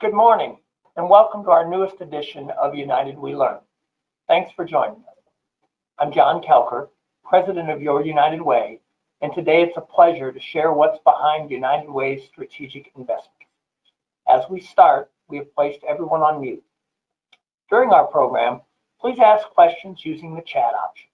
Good morning, and welcome to our newest edition of United We Learn. Thanks for joining us. I'm John Kelker, President of Your United Way, and today it's a pleasure to share what's behind United Way's strategic investment. As we start, we have placed everyone on mute. During our program, please ask questions using the chat option.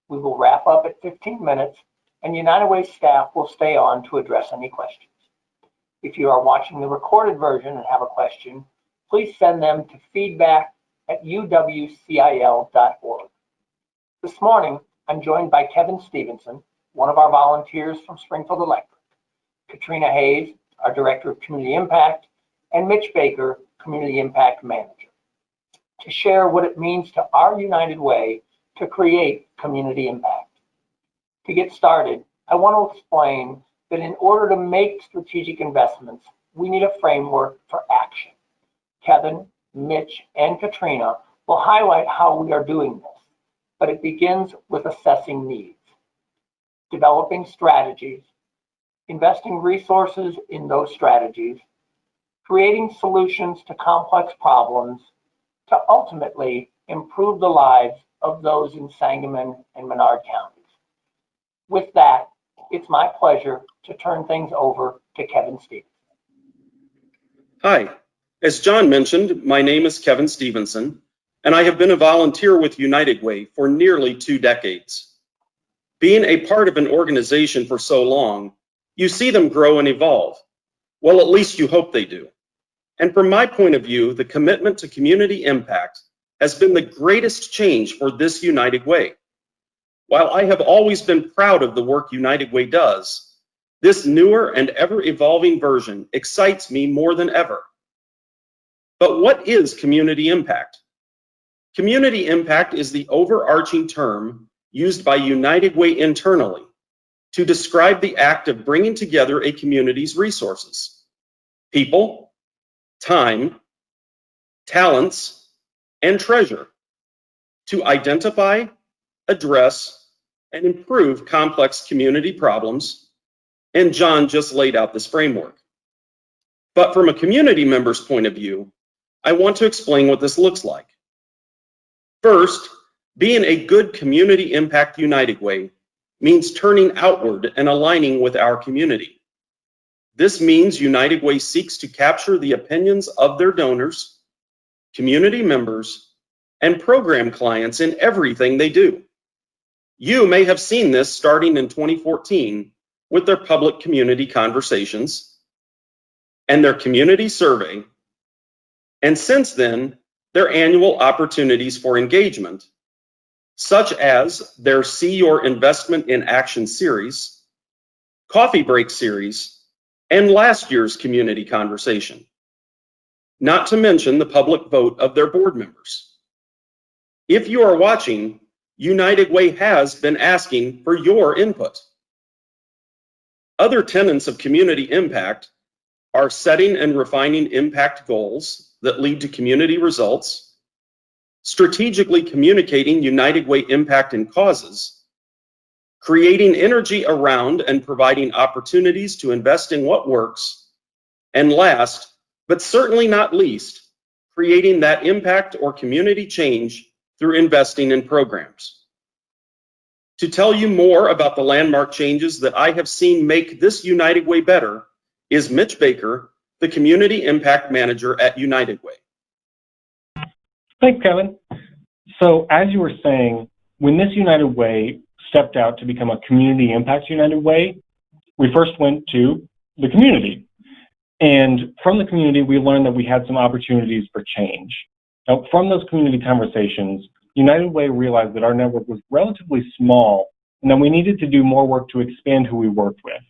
We will wrap up at 15 minutes, and United Way staff will stay on to address any questions. If you are watching the recorded version and have a question, please send them to feedback@uwcil.org. This morning, I'm joined by Kevin Stevenson, one of our volunteers from Springfield Electric, Katrina Hayes, our Director of Community Impact, and Mitch Baker, Community Impact Manager, to share what it means to our United Way to create community impact. To get started, I want to explain that in order to make strategic investments, we need a framework for action. Kevin, Mitch, and Katrina will highlight how we are doing this, but it begins with assessing needs, developing strategies, investing resources in those strategies, creating solutions to complex problems to ultimately improve the lives of those in Sangamon and Menard counties. With that, it's my pleasure to turn things over to Kevin Stevenson. Hi, as John mentioned, my name is Kevin Stevenson, and I have been a volunteer with United Way for nearly 2 decades. Being a part of an organization for so long, you see them grow and evolve. Well, at least you hope they do. And from my point of view, the commitment to community impact has been the greatest change for this United Way. While I have always been proud of the work United Way does, this newer and ever-evolving version excites me more than ever. But what is community impact? Community impact is the overarching term used by United Way internally to describe the act of bringing together a community's resources, people, time, talents, and treasure to identify, address, and improve complex community problems, and John just laid out this framework. But from a community member's point of view, I want to explain what this looks like. First, being a good community impact United Way means turning outward and aligning with our community. This means United Way seeks to capture the opinions of their donors, community members, and program clients in everything they do. You may have seen this starting in 2014 with their public community conversations and their community survey, and since then, their annual opportunities for engagement, such as their See Your Investment in Action series, Coffee Break series, and last year's community conversation, not to mention the public vote of their board members. If you are watching, United Way has been asking for your input. Other tenets of community impact are setting and refining impact goals that lead to community results, strategically communicating United Way impact and causes, creating energy around and providing opportunities to invest in what works, and last, but certainly not least, creating that impact or community change through investing in programs. To tell you more about the landmark changes that I have seen make this United Way better is Mitch Baker, the Community Impact Manager at United Way. Thanks, Kevin. So as you were saying, when this United Way stepped out to become a Community Impact United Way, we first went to the community. And from the community, we learned that we had some opportunities for change. Now, from those community conversations, United Way realized that our network was relatively small and that we needed to do more work to expand who we worked with.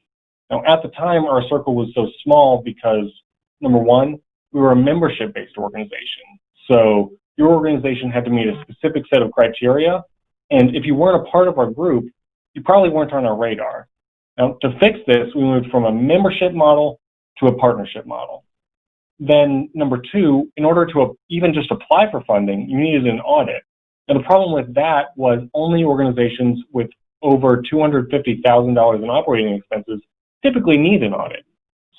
Now, at the time, our circle was so small because, number one, we were a membership-based organization. So your organization had to meet a specific set of criteria, and if you weren't a part of our group, you probably weren't on our radar. Now, to fix this, we moved from a membership model to a partnership model. Then, number two, in order to even just apply for funding, you needed an audit. And the problem with that was only organizations with over $250,000 in operating expenses typically need an audit.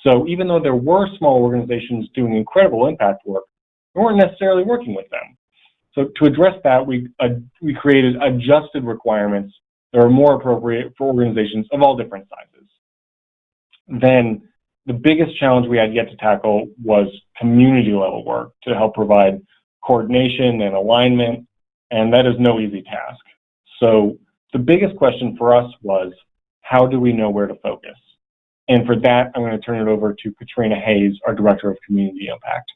So even though there were small organizations doing incredible impact work, we weren't necessarily working with them. So to address that, we created adjusted requirements that are more appropriate for organizations of all different sizes. Then the biggest challenge we had yet to tackle was community level work to help provide coordination and alignment, and that is no easy task. So the biggest question for us was, how do we know where to focus? And for that, I'm going to turn it over to Katrina Hayes, our Director of Community Impact.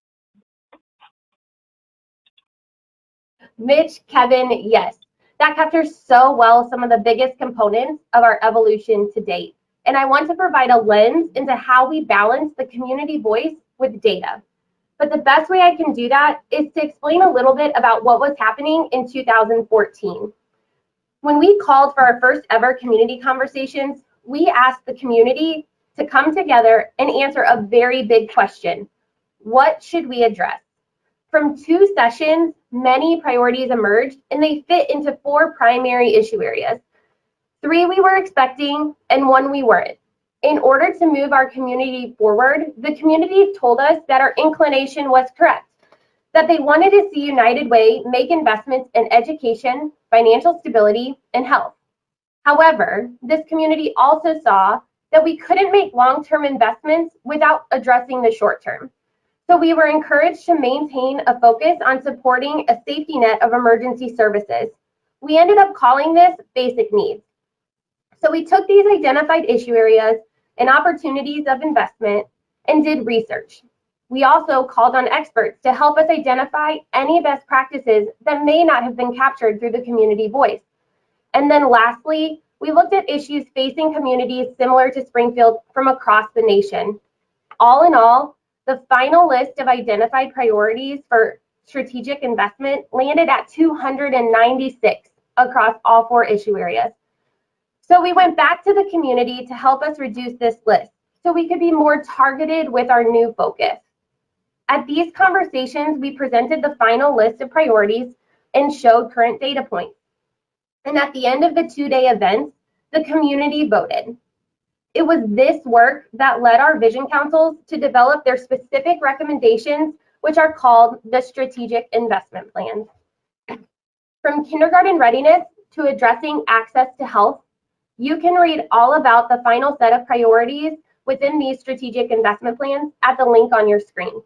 Mitch, Kevin, yes. That captures so well some of the biggest components of our evolution to date. And I want to provide a lens into how we balance the community voice with data. But the best way I can do that is to explain a little bit about what was happening in 2014. When we called for our first ever community conversations, we asked the community to come together and answer a very big question. What should we address? From 2 sessions, many priorities emerged, and they fit into 4 primary issue areas. 3 we were expecting, and 1 we weren't. In order to move our community forward, the community told us that our inclination was correct, that they wanted to see United Way make investments in education, financial stability, and health. However, this community also saw that we couldn't make long-term investments without addressing the short term. So we were encouraged to maintain a focus on supporting a safety net of emergency services. We ended up calling this basic needs. So we took these identified issue areas and opportunities of investment and did research. We also called on experts to help us identify any best practices that may not have been captured through the community voice. And then lastly, we looked at issues facing communities similar to Springfield from across the nation. All in all, the final list of identified priorities for strategic investment landed at 296 across all 4 issue areas. So we went back to the community to help us reduce this list so we could be more targeted with our new focus. At these conversations, we presented the final list of priorities and showed current data points. And at the end of the 2-day events, the community voted. It was this work that led our vision councils to develop their specific recommendations, which are called the strategic investment plans. From kindergarten readiness to addressing access to health, you can read all about the final set of priorities within these strategic investment plans at the link on your screen.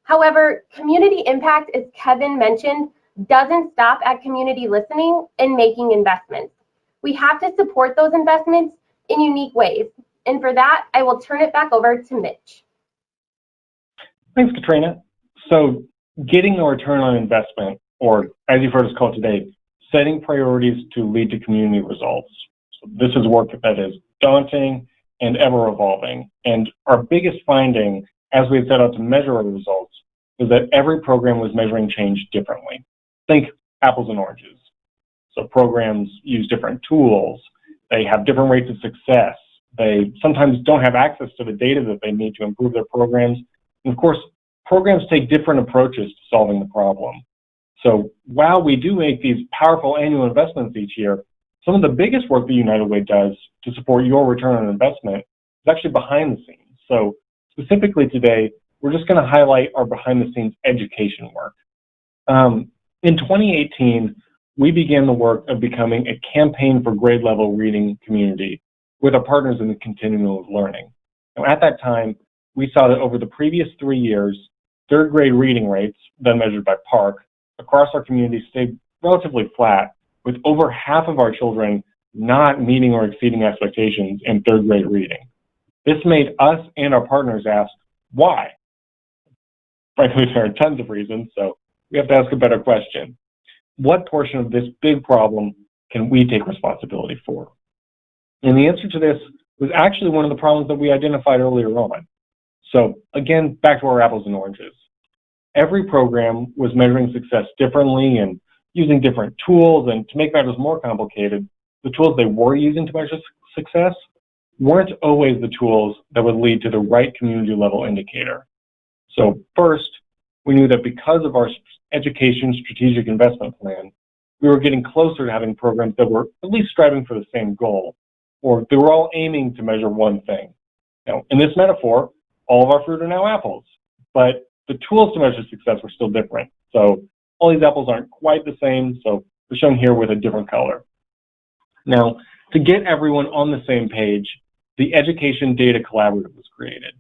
However, community impact, as Kevin mentioned, doesn't stop at community listening and making investments. We have to support those investments in unique ways. And for that, I will turn it back over to Mitch. Thanks, Katrina. So getting the return on investment, or as you've heard us call it today, setting priorities to lead to community results. So this is work that is daunting and ever evolving. And our biggest finding, as we set out to measure our results, is that every program was measuring change differently. Think apples and oranges. So programs use different tools. They have different rates of success. They sometimes don't have access to the data that they need to improve their programs. And of course, programs take different approaches to solving the problem. So while we do make these powerful annual investments each year, some of the biggest work that United Way does to support your return on investment is actually behind the scenes. So specifically today, we're just going to highlight our behind the scenes education work. In 2018, we began the work of becoming a campaign for grade level reading community with our partners in the continuum of learning. Now, at that time, we saw that over the previous 3 years, 3rd grade reading rates, then measured by PARC, across our community stayed relatively flat, with over half of our children not meeting or exceeding expectations in 3rd grade reading. This made us and our partners ask, why? Frankly, there are tons of reasons, so we have to ask a better question. What portion of this big problem can we take responsibility for? And the answer to this was actually one of the problems that we identified earlier on. So again, back to our apples and oranges. Every program was measuring success differently and using different tools, and to make matters more complicated, the tools they were using to measure success weren't always the tools that would lead to the right community level indicator. So first, we knew that because of our education strategic investment plan, we were getting closer to having programs that were at least striving for the same goal, or they were all aiming to measure one thing. Now, in this metaphor, all of our fruit are now apples. But the tools to measure success were still different. So all these apples aren't quite the same, so they're shown here with a different color. Now, to get everyone on the same page, the Education Data Collaborative was created.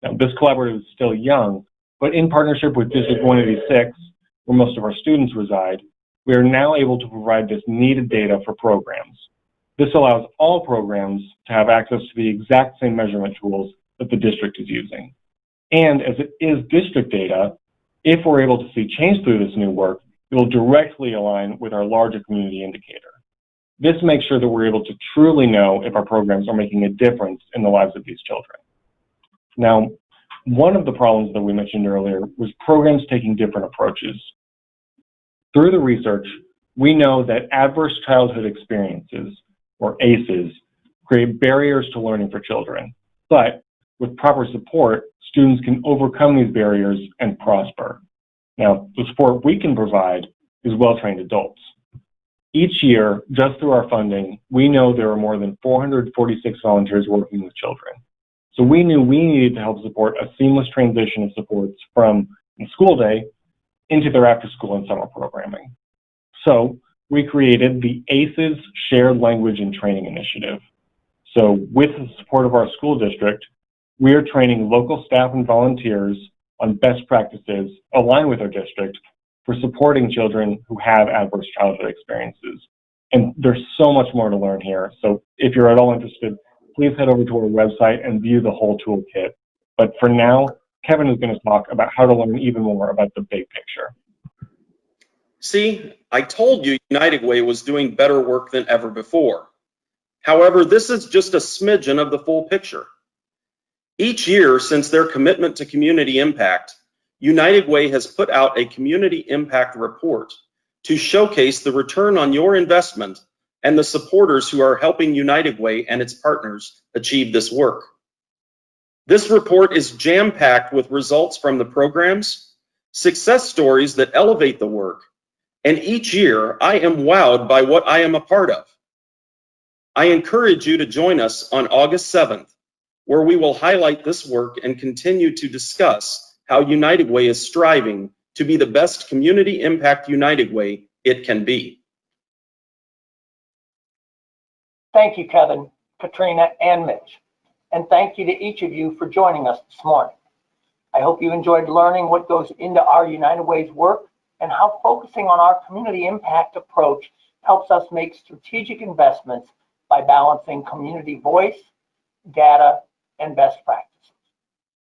Now, this collaborative is still young, but in partnership with District 186, where most of our students reside, we are now able to provide this needed data for programs. This allows all programs to have access to the exact same measurement tools that the district is using. And as it is district data, if we're able to see change through this new work, it will directly align with our larger community indicator. This makes sure that we're able to truly know if our programs are making a difference in the lives of these children. Now, one of the problems that we mentioned earlier was programs taking different approaches. Through the research, we know that adverse childhood experiences, or ACEs, create barriers to learning for children. But with proper support, students can overcome these barriers and prosper. Now, the support we can provide is well-trained adults. Each year, just through our funding, we know there are more than 446 volunteers working with children. So we knew we needed to help support a seamless transition of supports from the school day into their after-school and summer programming. So we created the ACES Shared Language and Training Initiative. So with the support of our school district, we are training local staff and volunteers on best practices aligned with our district for supporting children who have adverse childhood experiences. And there's so much more to learn here. So if you're at all interested, please head over to our website and view the whole toolkit. But for now, Kevin is going to talk about how to learn even more about the big picture. See, I told you United Way was doing better work than ever before. However, this is just a smidgen of the full picture. Each year since their commitment to community impact, United Way has put out a community impact report to showcase the return on your investment and the supporters who are helping United Way and its partners achieve this work. This report is jam-packed with results from the programs, success stories that elevate the work, and each year I am wowed by what I am a part of. I encourage you to join us on August 7th, where we will highlight this work and continue to discuss how United Way is striving to be the best community impact United Way it can be. Thank you, Kevin, Katrina, and Mitch. And thank you to each of you for joining us this morning. I hope you enjoyed learning what goes into our United Way's work and how focusing on our community impact approach helps us make strategic investments by balancing community voice, data, and best practices.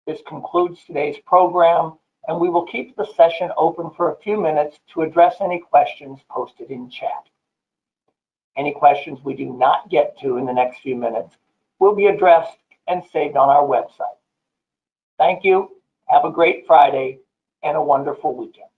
This concludes today's program, and we will keep the session open for a few minutes to address any questions posted in chat. Any questions we do not get to in the next few minutes will be addressed and saved on our website. Thank you, have a great Friday, and a wonderful weekend.